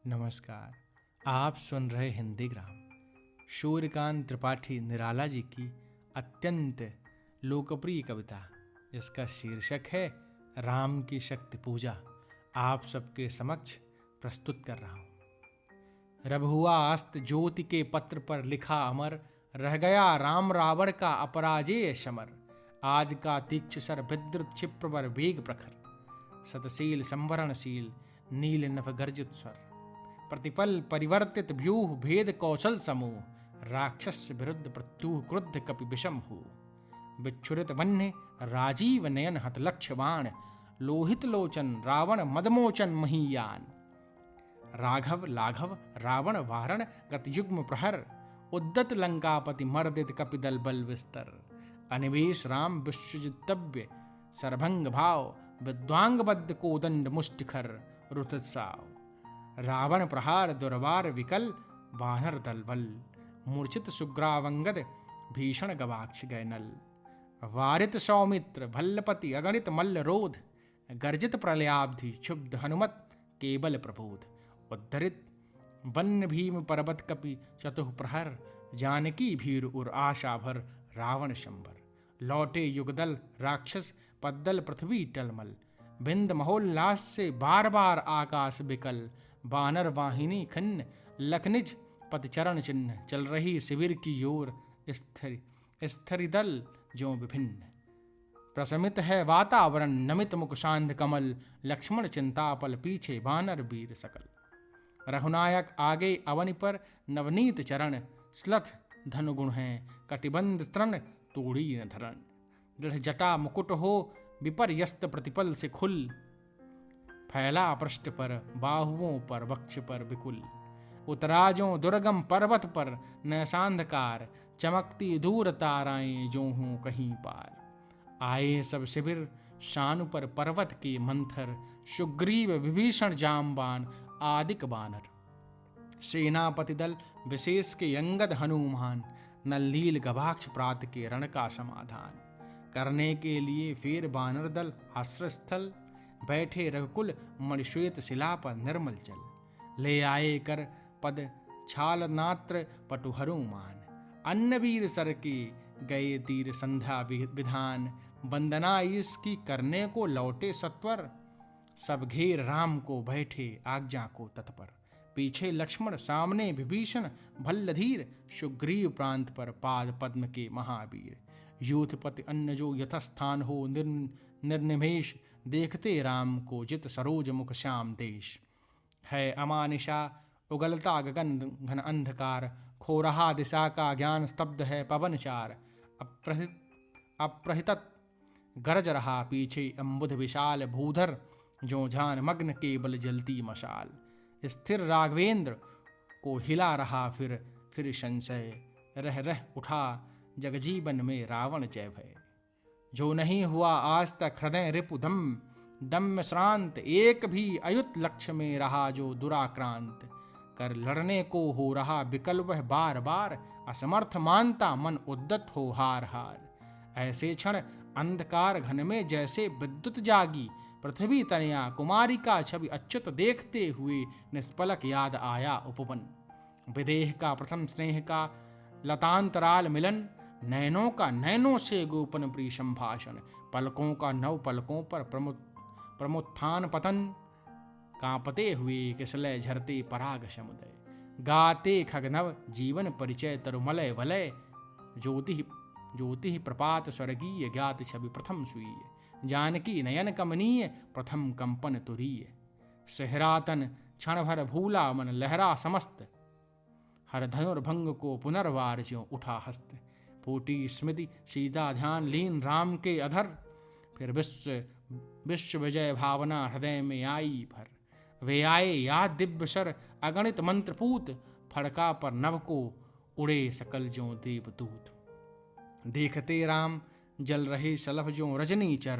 नमस्कार। आप सुन रहे हिंदी ग्राम सूर्यकांत त्रिपाठी निराला जी की अत्यंत लोकप्रिय कविता, जिसका शीर्षक है राम की शक्ति पूजा। आप सबके समक्ष प्रस्तुत कर रहा हूँ। रब हुआ अस्त ज्योति के पत्र पर लिखा अमर, रह गया राम रावण का अपराजेय समर। आज का तीक्ष सर विद्युत क्षिप्र पर वेग प्रखर, सतशील संवरणशील नील नभ गर्जित स्वर। प्रतिपल परिवर्तित व्यूह भेद कौशल समूह, राक्षस विरुद्ध प्रत्युह क्रुद्ध कपि विषम हो। विच्छुरित वन्य राजीव नयन हत लक्ष्य बाण, लोहित लोचन रावण मदमोचन महीयान। राघव लाघव रावण वारण गतयुग्म प्रहर, उद्दत लंकापति मर्दित कपिदल बल विस्तर। अनिवेश राम विश्वजितव्य सरभंग भाव, विद्वांगबद्ध कोदंड मुष्टिखर रुतसाव। रावण प्रहार दुर्वार विकल, वानर दलबल मूर्छित सुग्रावंगद भीषण गवाक्ष गैनल। वारित सौमित्र भल्लपति अगणित मल्ल रोध, गर्जित प्रलयाब्धि क्षुब्ध हनुमत केबल प्रबोध। उद्धरित वन्य भीम पर्वत कपि चतुः प्रहर, जानकी भीर उर आशा भर रावण शंबर। लौटे युगदल राक्षस पद्दल पृथ्वी टलमल, बिंद महोल्लास से बार बार आकाश बिकल। बानर वाहिनी खिन्न लखनिज पदचरण चिन्ह, चल रही शिविर की ओर स्थिर दल जो विभिन्न। प्रशमित है वातावरण नमित मुख शांत कमल, लक्ष्मण चिंतापल पीछे बानर वीर सकल। रघुनायक आगे अवनि पर नवनीत चरण, स्लथ धनुगुण है कटिबंध तृण तोड़ी न धरण। दृढ़ जटा मुकुट हो विपर्यस्त प्रतिपल से खुल, फैला पृष्ठ पर बाहुओं पर वक्ष पर विकुल। उतराजों दुर्गम पर्वत पर नैसांधकार, चमकती दूर ताराएं जो हूं कहीं पार। आए सब शिविर शानु पर पर्वत के मंथर, सुग्रीव विभीषण जामबान आदिक बानर। सेनापति दल विशेष के अंगद हनुमान, नल्लील गवाक्ष प्रात के रण का समाधान। करने के लिए फेर बानर दल आश्रयस्थल, बैठे रघुकुल मणिश्वेत शिला पर निर्मल जल। ले आए कर पद छाल नात्र पटु हनुमान, अन्नवीर सर के गए तीर संध्या विधान। वंदना इसकी करने को लौटे सत्वर, सब घेर राम को बैठे आज्ञा को तत्पर। पीछे लक्ष्मण सामने विभीषण भल्लधीर, सुग्रीव प्रांत पर पाद पद्म के महावीर। यूथपति अन्न जो यथस्थान हो निर्निमेष, देखते राम को जित सरोज मुख श्याम देश। है अमानिशा उगलता गगन घन अंधकार, खो रहा दिशा का ज्ञान स्तब्ध है पवन चार। अप्रहित गरज रहा पीछे अम्बुध विशाल भूधर, जो ध्यान मग्न केवल जलती मशाल। स्थिर राघवेंद्र को हिला रहा फिर संशय, रह रह उठा जगजीवन में रावण जय भय। जो नहीं हुआ आज तक हृदय रिपु दम्य श्रांत, एक भी अयुत लक्ष्य में रहा जो दुराक्रांत। कर लड़ने को हो रहा विकल वह बार बार, असमर्थ मानता मन उद्दत हो हार हार। ऐसे क्षण अंधकार घन में जैसे विद्युत जागी, पृथ्वी तनया कुमारी का छवि अच्युत देखते हुए निष्पलक याद आया उपवन। विदेह का प्रथम स्नेह का लतांतराल मिलन, नैनों का नैनों से गोपन प्रिय संभाषण। पलकों का नव पलकों पर प्रमुत्थान पतन, कांपते हुए किसलय झरते पराग समुदय। गाते खगनव जीवन परिचय तरुमलय वलय, ज्योति प्रपात स्वर्गीय ज्ञात छवि प्रथम सुईय। जानकी नयन कमनीय प्रथम कंपन तुरीय। सहरातन क्षण भर भूला मन लहरा समस्त, हर धनुर्भंग को पुनर्वार ज्यों उठा हस्त। फूटी स्मृति सीधा ध्यान लीन राम के अधर, फिर विश्व विजय भावना हृदय में आई भर। वे आए याद दिव्य सर अगणित मंत्रपूत, फड़का पर नभ को उड़े सकल ज्यों देवदूत। देखते राम जल रहे सलभ ज्यों रजनी चर,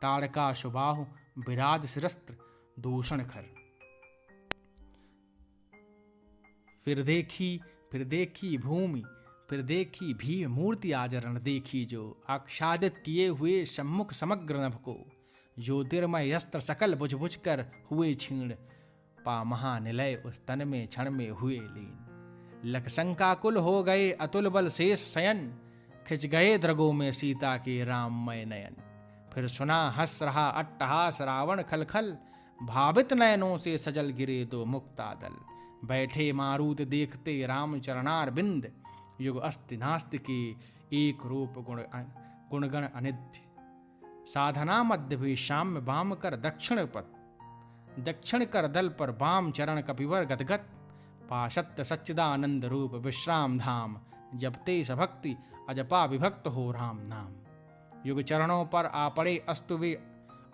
ताड़का सुबाहु विराद शिरस्त्र दूषण खर। फिर देखी भूमि, फिर देखी भी मूर्ति आचरण, देखी जो आच्छादित किए हुए सम्मुख समग्र नभ को। ज्योतिर्मय अस्त्र सकल बुझ बुझ कर हुए छीण, पा महानिलय उस तन में क्षण में हुए लीन। लख शंकाकुल हो गए अतुल बल शेष शयन, खिंच गए द्रगों में सीता के राममय नयन। फिर सुना हंस रहा अट्टहास रावण खल खल, भावित नयनों से सजल गिरे दो मुक्तादल। बैठे मारुत देखते राम चरणार बिंद, युग अस्ति नास्ति के एक रूप गुणगण अनिध्य। साधना मध्य भी शाम्य वाम कर दक्षिण पथ, दक्षिण कर दल पर वाम चरण कपिवर गदगद। पाशत्य सच्चिदानंद रूप विश्राम धाम, जपते सभक्ति अजपा विभक्त हो राम नाम। युग चरणों पर आ पड़े अस्तु वे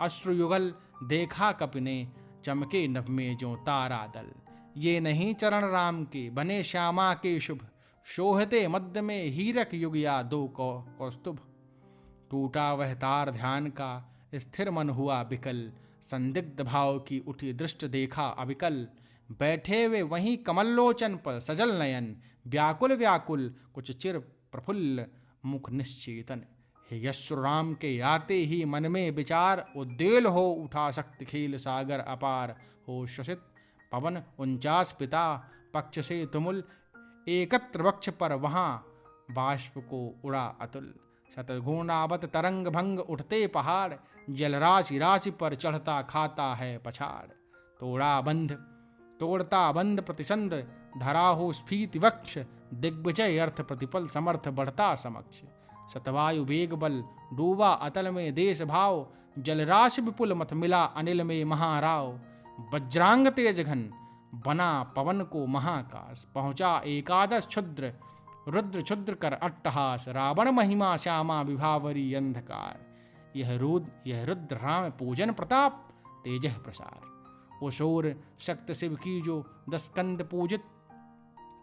अश्रुयुगल, देखा कपि ने चमके नभ में जो तारा दल। ये नहीं चरण राम के बने श्यामा के शुभ, शोहते मध्य में हीरक युग या दो कौस्तुभ। टूटा वह तार ध्यान का स्थिर मन हुआ विकल, संदिग्ध भाव की उठी दृष्ट देखा अविकल। बैठे वे वहीं कमलोचन पर सजल नयन, व्याकुल व्याकुल कुछ चिर प्रफुल्ल मुख निश्चेतन। हे यशु राम के आते ही मन में विचार, उद्वेल हो उठा शक्ति खेल सागर अपार। हो श्वसित पवन 49 पिता पक्ष से तुमुल, एकत्र वक्ष पर वहाँ बाष्प को उड़ा अतुल। शतगुणावत तरंग भंग उठते पहाड़, जलराशि राशि पर चढ़ता खाता है पछाड़। तोड़ता बंध प्रतिसंध धरा हो स्फीति वक्ष, दिग्विजय अर्थ प्रतिपल समर्थ बढ़ता समक्ष। सतवायु वेग बल डूबा अतल में देश भाव, जलराशि विपुल मत मिला अनिल में महाराव। वज्रांग तेज घन बना पवन को महाकाश, पहुंचा एकादश क्षुद्र रुद्र क्षुद्र कर अट्टहास। रावण महिमा श्यामा विभावरी अंधकार, यह रुद्र राम पूजन प्रताप तेजह प्रसार। ओशोर शक्त शिव की जो 10 कंद पूजित,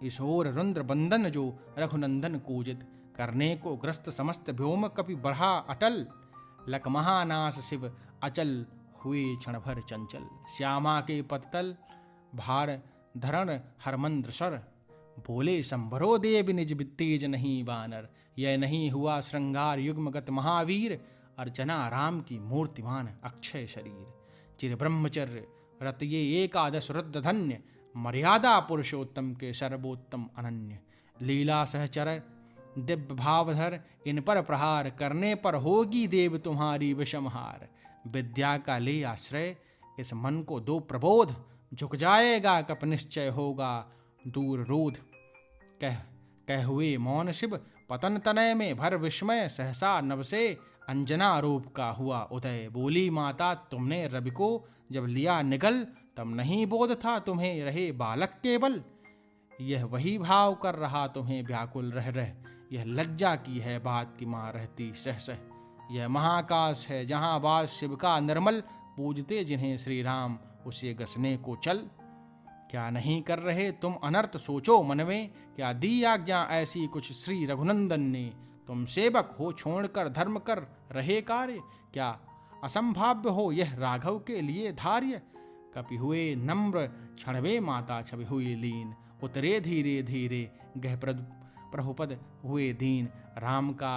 ईशोर रुद्र बंदन जो रघुनंदन कूजित। करने को ग्रस्त समस्त व्योम कपि बढ़ा अटल, लक महानाश शिव अचल हुए क्षण भर चंचल। श्यामा के पतल भार धरण हरमंद्र सर, बोले संभरो देव निज तेज नहीं बानर। यह नहीं हुआ श्रृंगार युग्मगत महावीर, अर्चना राम की मूर्तिमान अक्षय शरीर। चिर ब्रह्मचर्य रत ये एकादश रुद्र धन्य, मर्यादा पुरुषोत्तम के सर्वोत्तम अनन्य। लीला सहचर दिव्य भावधर इन पर प्रहार, करने पर होगी देव तुम्हारी विषमहार। विद्या का ले आश्रय इस मन को दो प्रबोध, झुक जाएगा कप निश्चय होगा दूर रोध। कह हुए मौन शिव पतन तनय में भर विस्मय, सहसा नभ से अंजना रूप का हुआ उदय। बोली माता तुमने रवि को जब लिया निगल, तब नहीं बोध था तुम्हें रहे बालक केवल। यह वही भाव कर रहा तुम्हें व्याकुल रह, यह लज्जा की है बात की माँ रहती सह सह। यह महाकाश है जहाँ वास शिव का निर्मल, पूजते जिन्हें श्री राम उसे गसने को चल। क्या नहीं कर रहे तुम अनर्थ सोचो मन में, क्या दी आज्ञा ऐसी कुछ श्री रघुनंदन ने। तुम सेवक हो छोड़कर धर्म कर रहे कार्य, क्या असंभाव्य हो यह राघव के लिए धार्य। कपि हुए नम्र क्षणवे माता छवि हुई लीन, उतरे धीरे धीरे गह प्रभुपद हुए दीन। राम का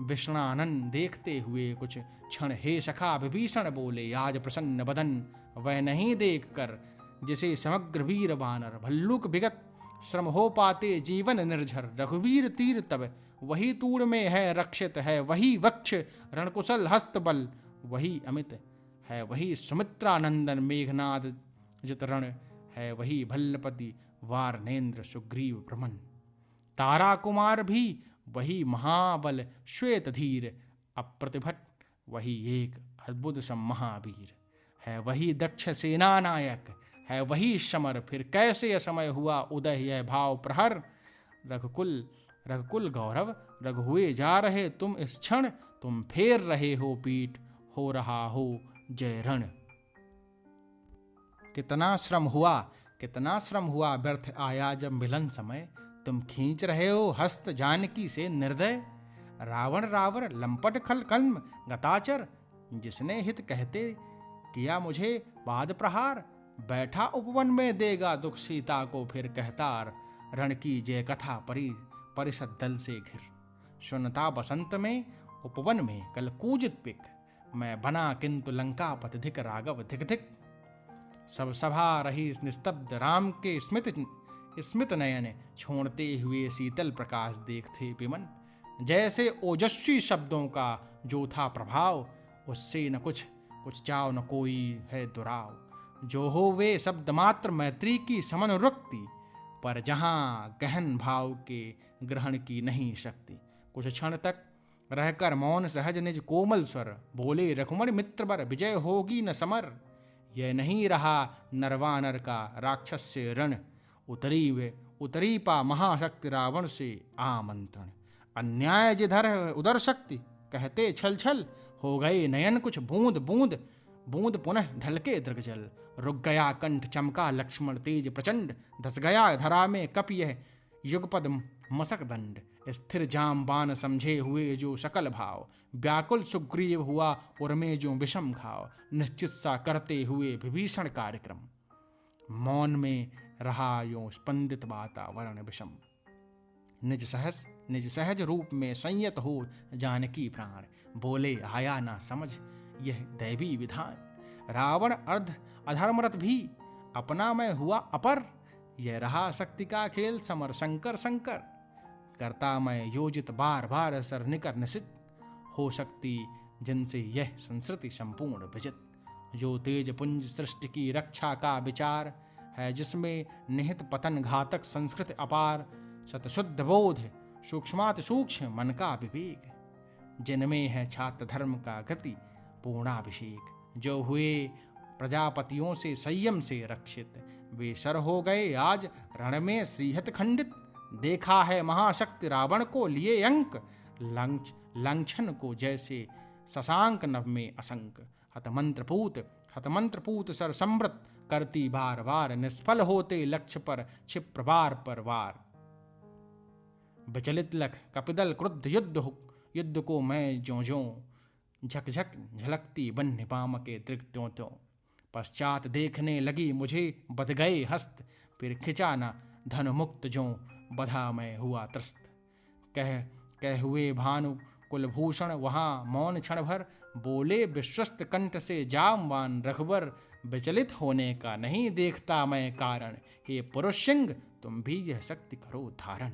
विष्णानन देखते हुए कुछ क्षण हे सखा विभीषण बोले, आज प्रसन्न बदन वह नहीं देख कर जिसे समग्र वीर बानर। भल्लुक विगत श्रम हो पाते जीवन निर्झर, रघुवीर तीर तब वही तूड़ में है रक्षित है। वही वक्ष रणकुशल हस्त बल, वही अमित है वही सुमित्रानंदन। मेघनाद जित रण है वही भल्लपति वारनेन्द्र सुग्रीव भ्रमण। तारा कुमार भी वही महाबल श्वेत धीर, अप्रतिभट वही एक अद्भुत सम महावीर। है वही दक्ष सेना नायक है वही समर, फिर कैसे असमय हुआ उदय यह भाव प्रहर। रघुकुल गौरव रघु हुए जा रहे तुम इस क्षण, तुम फेर रहे हो पीठ हो रहा हो जय रण। कितना श्रम हुआ व्यर्थ आया जब मिलन समय, तुम खींच रहे हो हस्त जानकी से निर्दय। रावण लंपट खल कल्म गताचर, जिसने हित कहते किया मुझे बाद प्रहार। बैठा उपवन में देगा दुख सीता को फिर कहतार, रण की जय कथा परिषद दल से घिर। सुनता बसंत में उपवन में कल कूजित पिक, मैं बना किंतु लंका पथ धिक राघव धिक धिक। सब सभा रही निस्तब्ध, राम के स्मित नयन छोड़ते हुए शीतल प्रकाश देखते विमन। जैसे ओजस्वी शब्दों का जो था प्रभाव, उससे न कुछ चाव न कोई है दुराव। जो हो वे शब्द मात्र मैत्री की समनुरक्ति, पर जहाँ गहन भाव के ग्रहण की नहीं शक्ति। कुछ क्षण तक रहकर मौन सहज निज कोमल स्वर, बोले रघुमण मित्र बर विजय होगी न समर। यह नहीं रहा नरवानर का राक्षस से रण, उतरी पा महाशक्ति रावण से आमंत्रण। अन्याय जिधर उधर शक्ति कहते छल छल, हो गए नयन कुछ बूंद बूंद बूंद पुनः ढलके दृगजल। रुक गया कंठ चमका लक्ष्मण तेज प्रचंड, धस गया धरा में कप यह युगपद मसक दंड। स्थिर जाम बाण समझे हुए जो सकल भाव, व्याकुल सुग्रीव हुआ उर्मे जो विषम घाव। निश्चित सा करते हुए विभीषण कार्यक्रम, मौन में रहा यो स्पंदित वातावरण विषम। निज सहज रूप में संयत हो जानकी प्राण, बोले आया ना समझ यह दैवी विधान। रावण अधर्मरत भी अपना मैं हुआ अपर, यह रहा शक्ति का खेल समर शंकर शंकर। करता मैं योजित बार बार सर निकर निशित, हो सकती जिनसे यह संस्कृति संपूर्ण विजित। जो तेज पुंज सृष्टि की रक्षा का विचार है, जिसमें निहित पतन घातक संस्कृत अपार। सतशुद्ध बोध सूक्ष्मात सूक्ष्म मन का विवेक, जिनमें है छात्र धर्म का गति पूर्णाभिषेक। जो हुए प्रजापतियों से संयम से रक्षित, वे सर हो गए आज रण में श्रीहत खंडित। देखा है महाशक्ति रावण को लिए अंक, लंघन को जैसे शशांक नभ में असंक। हतमंत्रपूत सर समृत करती बार बार, निष्फल होते लक्ष्य पर क्षिप्र बार पर वार। विचलित लख कपिदल क्रुद्ध युद्ध को मैं ज्यों ज्यों, झकझक झलकती बन्य पाम के दृग त्यों त्यों। पश्चात देखने लगी मुझे बध गए हस्त, फिर खिंचा न धन मुक्त जो बधा मैं हुआ त्रस्त। कह हुए भानु कुलभूषण वहाँ मौन क्षण भर, बोले विश्वस्त कंठ से जामवान रघुवर। विचलित होने का नहीं देखता मैं कारण, हे पुरुष सिंह तुम भी यह शक्ति करो धारण।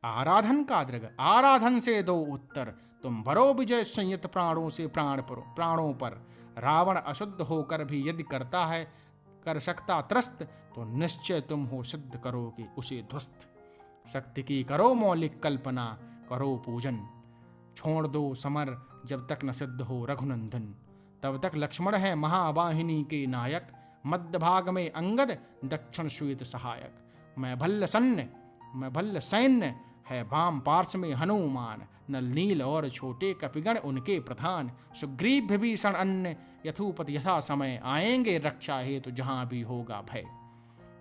आराधन का दृग आराधन से दो उत्तर, तुम भरो विजय संयत प्राणों से प्राणों पर। रावण अशुद्ध होकर भी यदि करता है कर सकता त्रस्त, तो निश्चय तुम हो सिद्ध करोगे उसे ध्वस्त। शक्ति की करो मौलिक कल्पना, करो पूजन, छोड़ दो समर जब तक न सिद्ध हो रघुनंदन। तब तक लक्ष्मण है महावाहिनी के नायक, मध्य भाग में अंगद दक्षिण श्वेत सहायक। मैं भल्ल सैन्य है वाम पार्श्व में हनुमान, नल नील और छोटे कपिगण उनके प्रधान। सुग्रीव विभीषण अन्य यथोपति यथा समय, आएंगे रक्षा हेतु जहां भी होगा भय।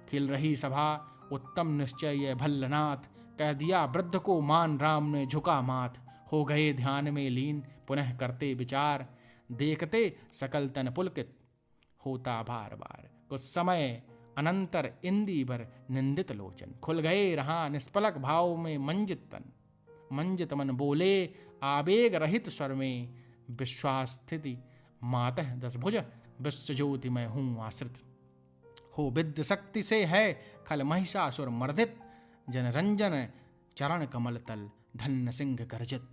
खिल रही सभा उत्तम निश्चय ये भल्लनाथ, कह दिया वृद्ध को मान राम ने झुका माथ। हो गए ध्यान में लीन पुनः करते विचार, देखते सकल तन पुलकित होता बार बार। कुछ समय अनंतर इंदिवर निंदित लोचन, खुल गए रहा निष्पलक भाव में मंजित मन। बोले आवेग रहित स्वर में, विश्वास स्थिति मातः दस भुज, विश्व ज्योति में हूँ आश्रित। हो विद्य शक्ति से है खल महिषासुर मर्दित, जनरंजन चरण कमल तल धन्य सिंह गर्जित।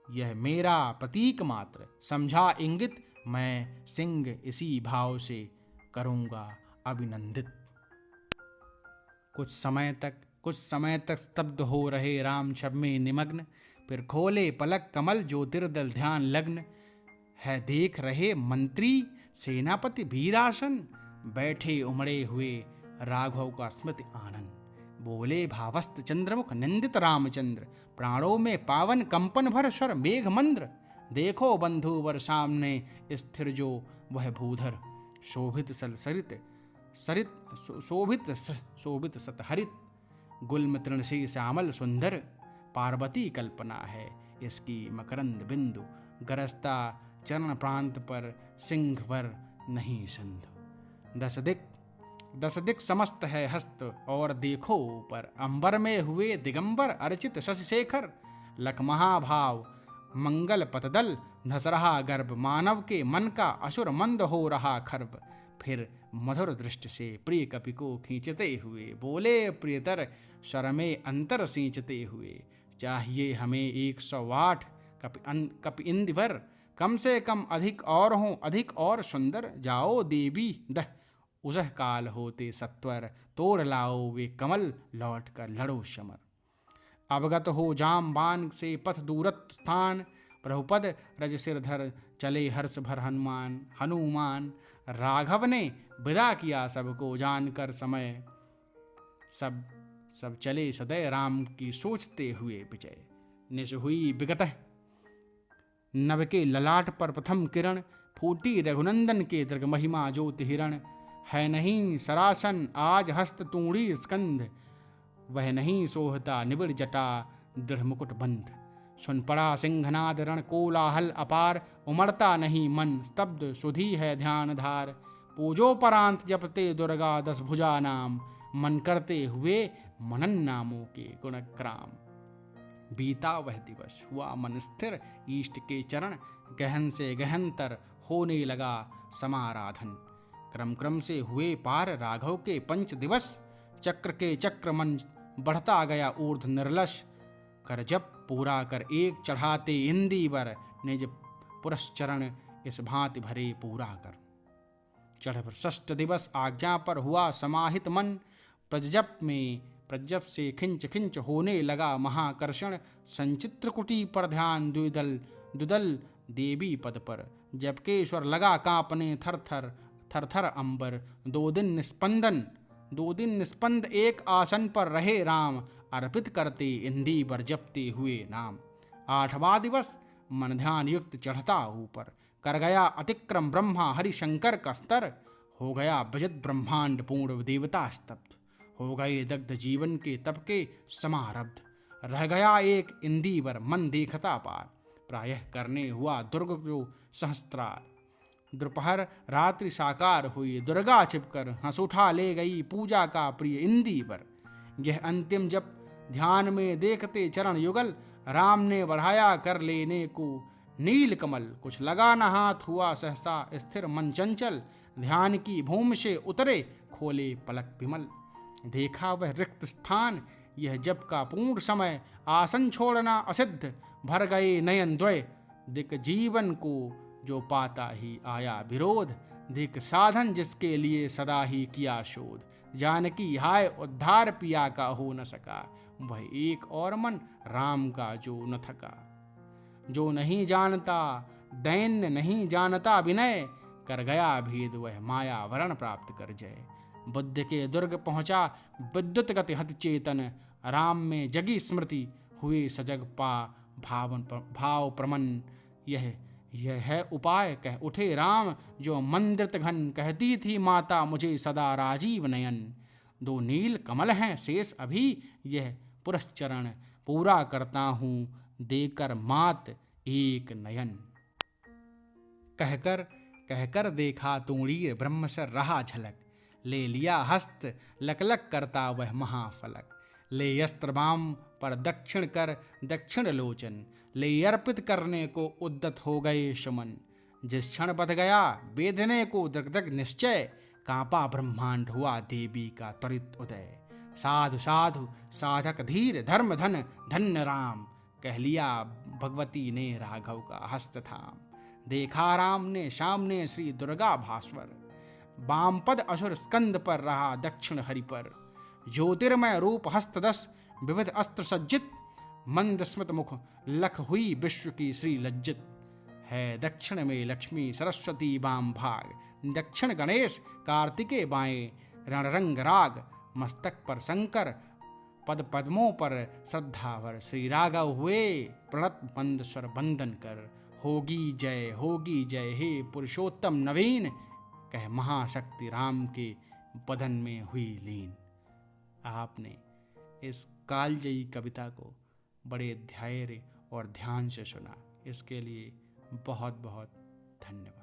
यह मेरा प्रतीक मात्र समझा इंगित, मैं सिंह इसी भाव से करूँगा अभिनंदित। कुछ समय तक स्तब्ध हो रहे राम छब में निमग्न, फिर खोले पलक कमल ज्योतिर्दल ध्यान लग्न। है देख रहे मंत्री सेनापति वीरासन, बैठे उमड़े हुए राघव का स्मृति आनंद। बोले भावस्त चंद्रमुख निंदित रामचंद्र, प्राणों में पावन कंपन भर स्वर मेघ मंद्र। देखो बंधुवर सामने स्थिर जो वह भूधर, शोभित सतहरित, गुल्म तृण से श्यामल सुंदर। पार्वती कल्पना है इसकी मकरंद बिंदु, गरजता चरण प्रांत पर सिंह पर नहीं सिंधु। दस दिक समस्त है हस्त और देखो ऊपर, अंबर में हुए दिगंबर अर्चित शशि शेखर। लख महाभाव मंगल पतदल धस रहा गर्भ, मानव के मन का असुर मंद हो रहा खर्व। फिर मधुर दृष्टि से प्रिय कपि को खींचते हुए बोले, प्रियतर स्वर में अंतर सींचते हुए, चाहिए हमें 108 कपि इंदि भर, कम से कम अधिक और हों, अधिक और सुंदर, जाओ देवी दह उसह काल होते सत्वर, तोड़ लाओ वे कमल, लौट कर लड़ो समर। अवगत हो जामबान से पथ दूरत स्थान, प्रभुपद रज सिरधर चले हर्ष भर हनुमान। राघव ने विदा किया सबको, जानकर समय सब चले सदैव, राम की सोचते हुए विजय। निश हुई विगत नभ के ललाट पर प्रथम किरण, फूटी रघुनंदन के दृग महिमा ज्योति हिरण। है नहीं सरासन आज हस्त तूणी स्कंध, वह नहीं सोहता निबिड़ जटा दृढ़ मुकुट बंध। सुन पड़ा सिंहनाद रण कोलाहल अपार, उमड़ता नहीं मन स्तब्ध सुधी है ध्यान धार। पूजो परांत जपते दुर्गा 10 भुजा नाम, मन करते हुए मनन नामों के गुणक्राम। बीता वह दिवस हुआ मन स्थिर, ईष्ट के चरण गहन से गहनतर, होने लगा समाराधन। क्रम क्रम से हुए पार राघव के 5 दिवस, चक्र के चक्र मन बढ़ता गया ऊर्ध्व निर्लश। कर जब पूरा कर एक चढ़ाते इंदीवर, निज पुरश्चरण इस भांति भरे पूरा कर। चढ़ 6 दिवस आज्ञा पर हुआ समाहित मन, प्रजप से खिंच खिंच होने लगा महाकर्षण। संचित्र कुटी पर ध्यान द्विदल देवी पद पर, जबकि ईश्वर लगा कांपने थर थर अंबर। 2 दिन निस्पंद एक आसन पर रहे राम, अर्पित करते इंदीवर जपते हुए नाम। 8वां दिवस मन ध्यान युक्त चढ़ता ऊपर, कर गया अतिक्रम ब्रह्मा हरिशंकर का स्तर। हो गया विजित ब्रह्मांड पूर्ण देवता स्तब्ध, हो गए दग्ध जीवन के तप के समारब्ध। रह गया एक इंदीवर मन देखता पार, प्रायः करने हुआ दुर्ग जो सहस्त्रार। दोपहर रात्रि साकार हुई दुर्गा छिपकर, हंस उठा ले गई पूजा का प्रिय इंदीवर। यह अंतिम जप ध्यान में देखते चरण युगल, राम ने बढ़ाया कर लेने को नील कमल। कुछ लगा न हाथ हुआ सहसा स्थिर मन चंचल, ध्यान की भूमि से उतरे खोले पलक विमल। देखा वह रिक्त स्थान यह जप का पूर्ण समय, आसन छोड़ना असिद्ध भर गए नयन द्वय। दिक जीवन को जो पाता ही आया विरोध, दिक साधन जिसके लिए सदा ही किया शोध। जानकी हाय उद्धार पिया का हो न सका, वह एक और मन राम का जो न थका। जो नहीं जानता दैन्य नहीं जानता विनय, कर गया भेद वह माया वरण प्राप्त कर जय। बुद्ध के दुर्ग पहुंचा विद्युत गति हत चेतन, राम में जगी स्मृति हुए सजग पा भाव प्रमन। यह है उपाय कह उठे राम, जो मंदिर घन कहती थी माता मुझे सदा राजीव नयन। 2 नील कमल हैं शेष अभी, यह पुरश्चरण पूरा करता हूँ देकर मात एक नयन। कहकर देखा तूणीर ब्रह्म से रहा झलक, ले लिया हस्त लकलक करता वह महाफलक। ले अस्त्र बाम पर दक्षिण कर दक्षिण लोचन, ले अर्पित करने को उद्दत हो गए सुमन। जिस क्षण बध गया वेदने को दगदग निश्चय, कांपा ब्रह्मांड हुआ देवी का त्वरित उदय। साधु साधु साधक धीर धर्म धन धन्य राम, कह लिया भगवती ने राघव का हस्त थाम। देखा राम ने सामने श्री दुर्गा भास्वर, वामपद असुर स्कंद पर रहा दक्षिण हरि पर। ज्योतिर्मय रूप हस्त 10 विविध अस्त्र सज्जित, मंद स्मित मुख लख हुई विश्व की श्री लज्जित। है दक्षिण में लक्ष्मी सरस्वती वाम भाग, दक्षिण गणेश कार्तिके बाएं रणरंग राग। मस्तक पर शंकर पद पद्मों पर श्रद्धावर, श्री राघव हुए प्रणत मंद स्वर बंदन कर। होगी जय हे पुरुषोत्तम नवीन, कह महाशक्ति राम के बदन में हुई लीन। आपने इस कालजयी कविता को बड़े धैर्य और ध्यान से सुना, इसके लिए बहुत बहुत धन्यवाद।